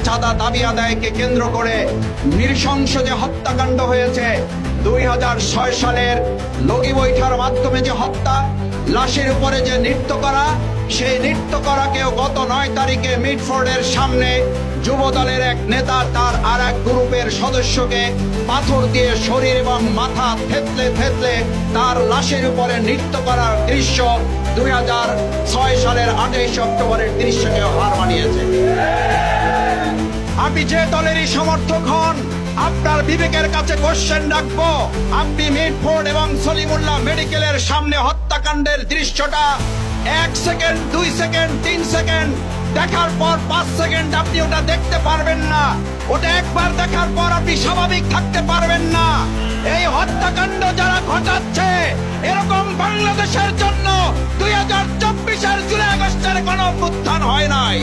চাঁদা দাবি আদায়কে কেন্দ্র করে নৃশংস যে হত্যাকাণ্ড হয়েছে 2006 সালের লগি বৈঠার মাধ্যমে যে হত্যা, লাশের উপরে যে নৃত্য করা, সেই নৃত্য করাকেও গত 9 তারিখে মিডফোর্ডের সামনে যুব দলের এক নেতা তার আর এক গ্রুপের সদস্যকে পাথর দিয়ে শরীর এবং মাথা থেতলে থেতলে তার লাশের উপরে নৃত্য করার দৃশ্য 2006 সালের 28 অক্টোবরের দৃশ্যকে হার মানিয়েছে। আপনি যে দলেরই সমর্থক হন, আপনার বিবেকের কাছে কোশ্চেন রাখবো, আপনি মিডফোর্ড এবং সলিমুল্লাহ মেডিকেলের সামনে হত্যাকাণ্ডের দৃশ্যটা 1 সেকেন্ড, 2 সেকেন্ড, 3 সেকেন্ড দেখার পর 5 সেকেন্ড আপনি ওটা দেখতে পারবেন না। ওটা একবার দেখার পর আপনি স্বাভাবিক থাকতে পারবেন না। এই হত্যাকাণ্ড যারা ঘটাচ্ছে, এরকম বাংলাদেশের জন্য 2024-এর জুলাই আগস্টের কোনো অভ্যুত্থান হয় নাই।